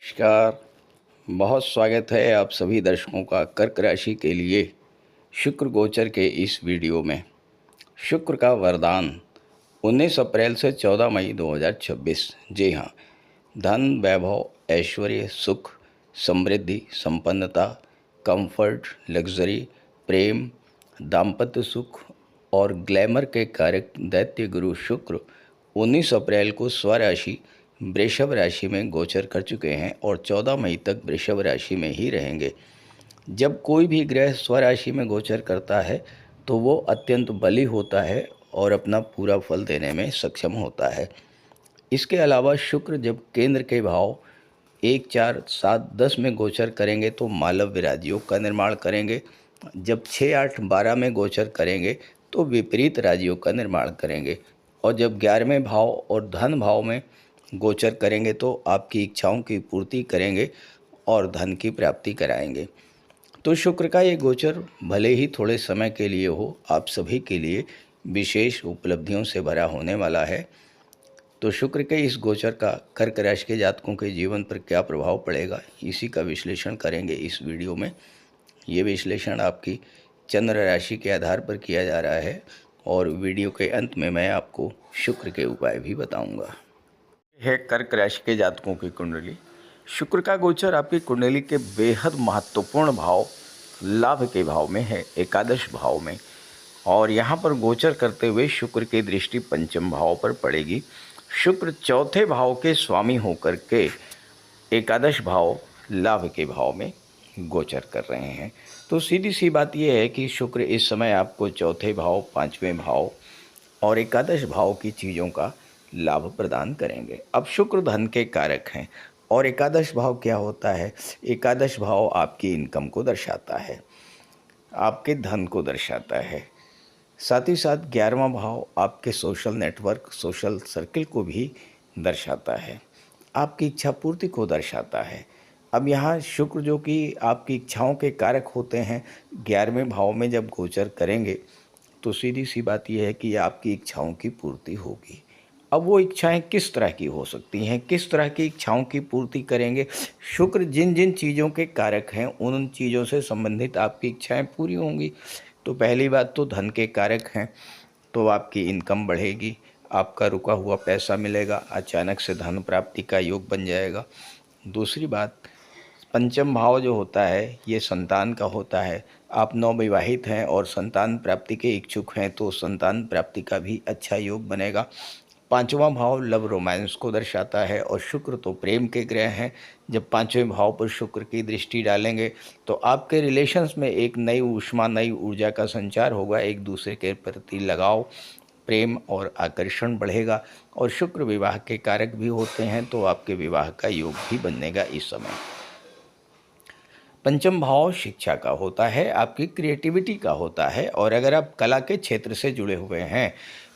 नमस्कार। बहुत स्वागत है आप सभी दर्शकों का कर्क राशि के लिए शुक्र गोचर के इस वीडियो में। शुक्र का वरदान 19 अप्रैल से 14 मई 2026। जी हाँ, धन, वैभव, ऐश्वर्य, सुख, समृद्धि, संपन्नता, कंफर्ट, लग्जरी, प्रेम, दाम्पत्य सुख और ग्लैमर के कारक दैत्य गुरु शुक्र 19 अप्रैल को स्वराशि वृषभ राशि में गोचर कर चुके हैं और 14 मई तक वृषभ राशि में ही रहेंगे। जब कोई भी ग्रह स्वराशि में गोचर करता है तो वो अत्यंत बली होता है और अपना पूरा फल देने में सक्षम होता है। इसके अलावा शुक्र जब केंद्र के भाव 1, 4, 7, 10 में गोचर करेंगे तो मालव विराज योग का निर्माण करेंगे। जब 6, 8, 12 में गोचर करेंगे तो विपरीत राजयोग का निर्माण करेंगे। और जब 11वें भाव और धन भाव में गोचर करेंगे तो आपकी इच्छाओं की पूर्ति करेंगे और धन की प्राप्ति कराएंगे। तो शुक्र का ये गोचर भले ही थोड़े समय के लिए हो, आप सभी के लिए विशेष उपलब्धियों से भरा होने वाला है। तो शुक्र के इस गोचर का कर्क राशि के जातकों के जीवन पर क्या प्रभाव पड़ेगा, इसी का विश्लेषण करेंगे इस वीडियो में। ये विश्लेषण आपकी चंद्र राशि के आधार पर किया जा रहा है और वीडियो के अंत में मैं आपको शुक्र के उपाय भी बताऊंगा। है कर्क राशि के जातकों की कुंडली। शुक्र का गोचर आपकी कुंडली के बेहद महत्वपूर्ण भाव लाभ के भाव में है, एकादश भाव में। और यहाँ पर गोचर करते हुए शुक्र की दृष्टि पंचम भाव पर पड़ेगी। शुक्र चौथे भाव के स्वामी होकर के एकादश भाव लाभ के भाव में गोचर कर रहे हैं। तो सीधी सी बात यह है कि शुक्र इस समय आपको चौथे भाव, पाँचवें भाव और एकादश भाव की चीज़ों का लाभ प्रदान करेंगे। अब शुक्र धन के कारक हैं और एकादश भाव क्या होता है? एकादश भाव आपकी इनकम को दर्शाता है, आपके धन को दर्शाता है। साथ ही साथ 11वां भाव आपके सोशल नेटवर्क, सोशल सर्किल को भी दर्शाता है, आपकी इच्छा पूर्ति को दर्शाता है। अब यहाँ शुक्र जो कि आपकी इच्छाओं के कारक होते हैं, 11वें भाव में जब गोचर करेंगे तो सीधी सी बात यह है कि आपकी इच्छाओं की पूर्ति होगी। अब वो इच्छाएं किस तरह की हो सकती हैं, किस तरह की इच्छाओं की पूर्ति करेंगे? शुक्र जिन जिन चीज़ों के कारक हैं उन चीज़ों से संबंधित आपकी इच्छाएं पूरी होंगी। तो पहली बात तो धन के कारक हैं, तो आपकी इनकम बढ़ेगी, आपका रुका हुआ पैसा मिलेगा, अचानक से धन प्राप्ति का योग बन जाएगा। दूसरी बात, पंचम भाव जो होता है ये संतान का होता है। आप नवविवाहित हैं और संतान प्राप्ति के इच्छुक हैं तो संतान प्राप्ति का भी अच्छा योग बनेगा। पांचवा भाव लव रोमांस को दर्शाता है और शुक्र तो प्रेम के ग्रह हैं। जब पांचवें भाव पर शुक्र की दृष्टि डालेंगे तो आपके रिलेशंस में एक नई ऊष्मा, नई ऊर्जा का संचार होगा, एक दूसरे के प्रति लगाव, प्रेम और आकर्षण बढ़ेगा। और शुक्र विवाह के कारक भी होते हैं तो आपके विवाह का योग भी बनेगा इस समय। पंचम भाव शिक्षा का होता है, आपकी क्रिएटिविटी का होता है और अगर आप कला के क्षेत्र से जुड़े हुए हैं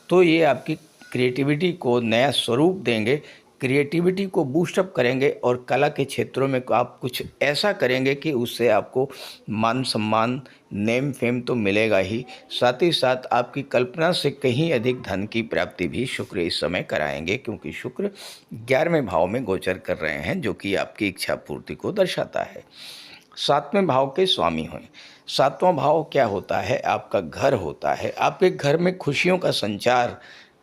तो ये आपकी क्रिएटिविटी को नया स्वरूप देंगे, क्रिएटिविटी को बूस्टअप करेंगे और कला के क्षेत्रों में आप कुछ ऐसा करेंगे कि उससे आपको मान सम्मान, नेम फेम तो मिलेगा ही, साथ ही साथ आपकी कल्पना से कहीं अधिक धन की प्राप्ति भी शुक्र इस समय कराएंगे, क्योंकि शुक्र 11वें भाव में गोचर कर रहे हैं जो कि आपकी इच्छा पूर्ति को दर्शाता है। 7वें भाव के स्वामी हुए। 7वां भाव क्या होता है? आपका घर होता है। आपके घर में खुशियों का संचार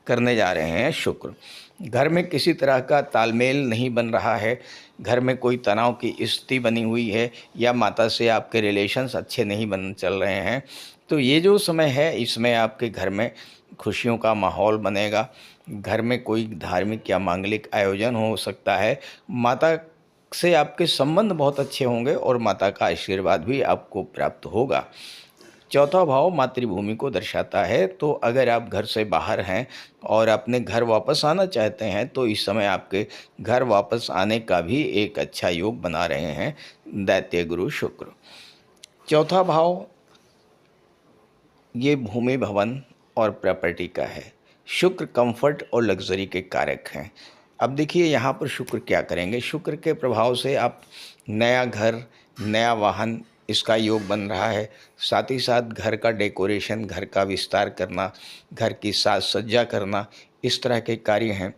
करने जा रहे हैं शुक्र। घर में किसी तरह का तालमेल नहीं बन रहा है, घर में कोई तनाव की स्थिति बनी हुई है या माता से आपके रिलेशंस अच्छे नहीं बन चल रहे हैं, तो ये जो समय है इसमें आपके घर में खुशियों का माहौल बनेगा। घर में कोई धार्मिक या मांगलिक आयोजन हो सकता है, माता से आपके संबंध बहुत अच्छे होंगे और माता का आशीर्वाद भी आपको प्राप्त होगा। चौथा भाव मातृभूमि को दर्शाता है, तो अगर आप घर से बाहर हैं और अपने घर वापस आना चाहते हैं तो इस समय आपके घर वापस आने का भी एक अच्छा योग बना रहे हैं दैत्य गुरु शुक्र। चौथा भाव ये भूमि, भवन और प्रॉपर्टी का है। शुक्र कंफर्ट और लग्जरी के कारक हैं। अब देखिए यहाँ पर शुक्र क्या करेंगे। शुक्र के प्रभाव से आप नया घर, नया वाहन, इसका योग बन रहा है। साथ ही साथ घर का डेकोरेशन, घर का विस्तार करना, घर की साज सज्जा करना, इस तरह के कार्य हैं।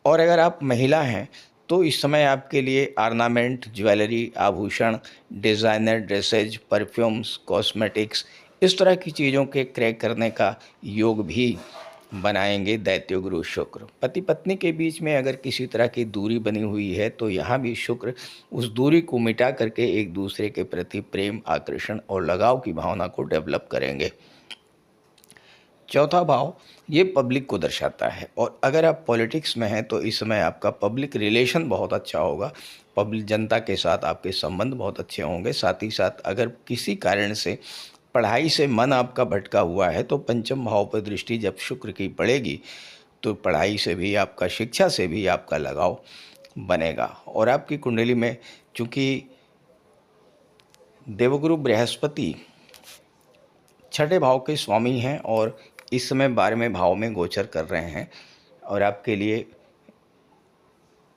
और अगर आप महिला हैं तो इस समय आपके लिए ऑर्नामेंट, ज्वेलरी, आभूषण, डिज़ाइनर ड्रेसेज, परफ्यूम्स, कॉस्मेटिक्स, इस तरह की चीज़ों के क्रय करने का योग भी बनाएंगे दैत्य गुरु शुक्र। पति पत्नी के बीच में अगर किसी तरह की दूरी बनी हुई है तो यहाँ भी शुक्र उस दूरी को मिटा करके एक दूसरे के प्रति प्रेम, आकर्षण और लगाव की भावना को डेवलप करेंगे। चौथा भाव ये पब्लिक को दर्शाता है, और अगर आप पॉलिटिक्स में हैं तो इस समय आपका पब्लिक रिलेशन बहुत अच्छा होगा। पब्लिक जनता के साथ आपके संबंध बहुत अच्छे होंगे। साथ ही साथ अगर किसी कारण से पढ़ाई से मन आपका भटका हुआ है तो पंचम भाव पर दृष्टि जब शुक्र की पड़ेगी तो पढ़ाई से भी आपका, शिक्षा से भी आपका लगाव बनेगा। और आपकी कुंडली में चूँकि देवगुरु बृहस्पति छठे भाव के स्वामी हैं और इस समय 12वें भाव में गोचर कर रहे हैं, और आपके लिए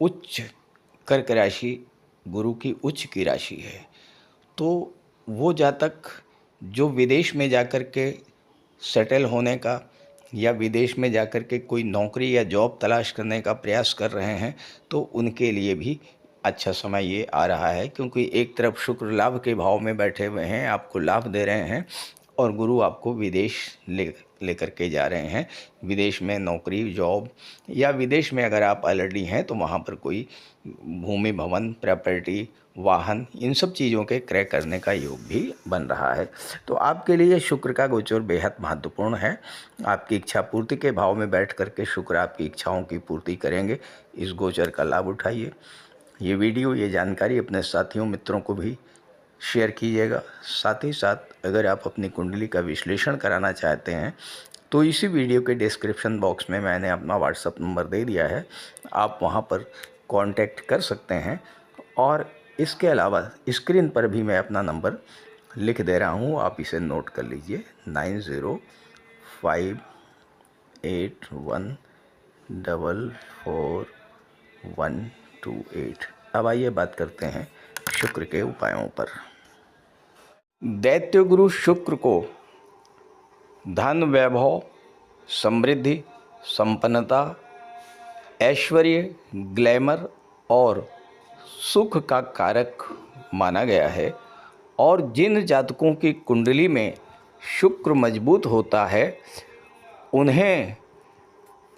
उच्च कर्क राशि गुरु की उच्च की राशि है, तो वो जातक जो विदेश में जाकर के सेटल होने का या विदेश में जाकर के कोई नौकरी या जॉब तलाश करने का प्रयास कर रहे हैं तो उनके लिए भी अच्छा समय ये आ रहा है, क्योंकि एक तरफ शुक्र लाभ के भाव में बैठे हुए हैं, आपको लाभ दे रहे हैं, और गुरु आपको विदेश लेकर के जा रहे हैं। विदेश में नौकरी, जॉब, या विदेश में अगर आप ऑलरेडी हैं तो वहाँ पर कोई भूमि, भवन, प्रॉपर्टी, वाहन, इन सब चीज़ों के क्रय करने का योग भी बन रहा है। तो आपके लिए शुक्र का गोचर बेहद महत्वपूर्ण है। आपकी इच्छा पूर्ति के भाव में बैठ करके शुक्र आपकी इच्छाओं की पूर्ति करेंगे। इस गोचर का लाभ उठाइए। ये वीडियो, ये जानकारी अपने साथियों, मित्रों को भी शेयर कीजिएगा। साथ ही साथ अगर आप अपनी कुंडली का विश्लेषण कराना चाहते हैं तो इसी वीडियो के डिस्क्रिप्शन बॉक्स में मैंने अपना व्हाट्सएप नंबर दे दिया है, आप वहां पर कांटेक्ट कर सकते हैं। और इसके अलावा स्क्रीन पर भी मैं अपना नंबर लिख दे रहा हूं, आप इसे नोट कर लीजिए, 9058144128। अब आइए बात करते हैं शुक्र के उपायों पर। दैत्य गुरु शुक्र को धन, वैभव, समृद्धि, संपन्नता, ऐश्वर्य, ग्लैमर और सुख का कारक माना गया है। और जिन जातकों की कुंडली में शुक्र मजबूत होता है उन्हें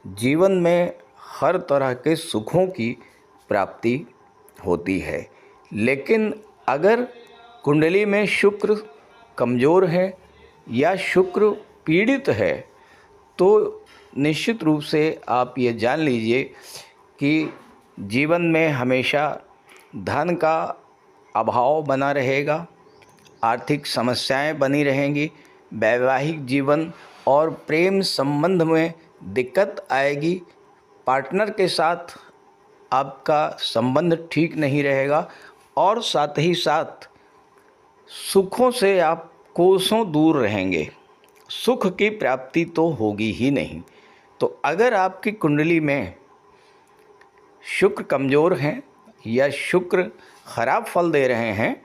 जीवन में हर तरह के सुखों की प्राप्ति होती है। लेकिन अगर कुंडली में शुक्र कमज़ोर है या शुक्र पीड़ित है तो निश्चित रूप से आप ये जान लीजिए कि जीवन में हमेशा धन का अभाव बना रहेगा, आर्थिक समस्याएं बनी रहेंगी, वैवाहिक जीवन और प्रेम संबंध में दिक्कत आएगी, पार्टनर के साथ आपका संबंध ठीक नहीं रहेगा, और साथ ही साथ सुखों से आप कोसों दूर रहेंगे। सुख की प्राप्ति तो होगी ही नहीं। तो अगर आपकी कुंडली में शुक्र कमज़ोर हैं या शुक्र खराब फल दे रहे हैं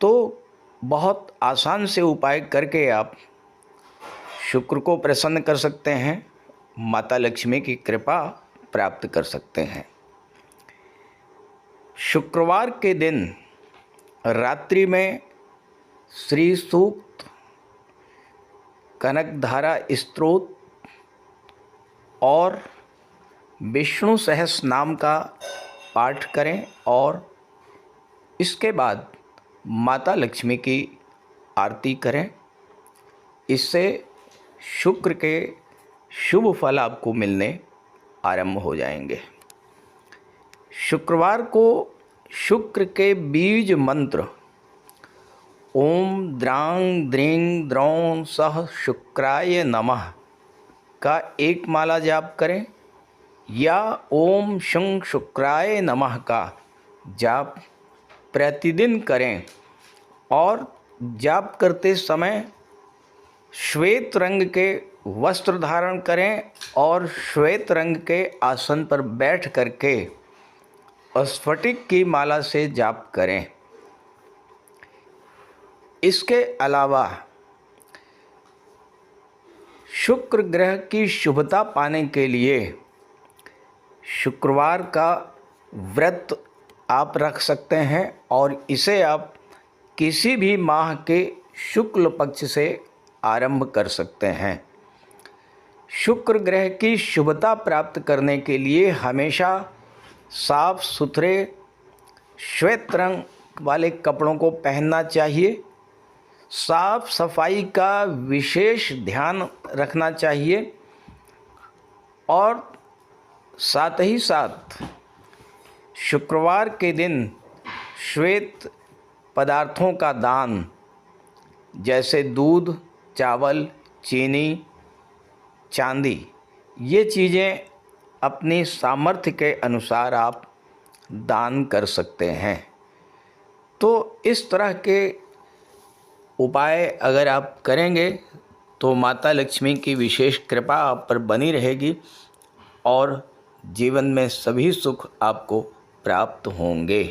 तो बहुत आसान से उपाय करके आप शुक्र को प्रसन्न कर सकते हैं, माता लक्ष्मी की कृपा प्राप्त कर सकते हैं। शुक्रवार के दिन रात्रि में श्री सूक्त, कनकधारा स्तोत्र और विष्णु सहस्र नाम का पाठ करें, और इसके बाद माता लक्ष्मी की आरती करें। इससे शुक्र के शुभ फल आपको मिलने आरंभ हो जाएंगे। शुक्रवार को शुक्र के बीज मंत्र ओम द्रांग द्रीं द्रौं सह शुक्राय नमः का एक माला जाप करें, या ओम शं शुक्राय नमः का जाप प्रतिदिन करें। और जाप करते समय श्वेत रंग के वस्त्र धारण करें और श्वेत रंग के आसन पर बैठ करके स्फटिक की माला से जाप करें। इसके अलावा शुक्र ग्रह की शुभता पाने के लिए शुक्रवार का व्रत आप रख सकते हैं और इसे आप किसी भी माह के शुक्ल पक्ष से आरंभ कर सकते हैं। शुक्र ग्रह की शुभता प्राप्त करने के लिए हमेशा साफ सुथरे श्वेत रंग वाले कपड़ों को पहनना चाहिए। साफ सफाई का विशेष ध्यान रखना चाहिए और साथ ही साथ शुक्रवार के दिन श्वेत पदार्थों का दान जैसे दूध, चावल, चीनी, चांदी, ये चीज़ें अपनी सामर्थ्य के अनुसार आप दान कर सकते हैं। तो इस तरह के उपाय अगर आप करेंगे तो माता लक्ष्मी की विशेष कृपा आप पर बनी रहेगी और जीवन में सभी सुख आपको प्राप्त होंगे।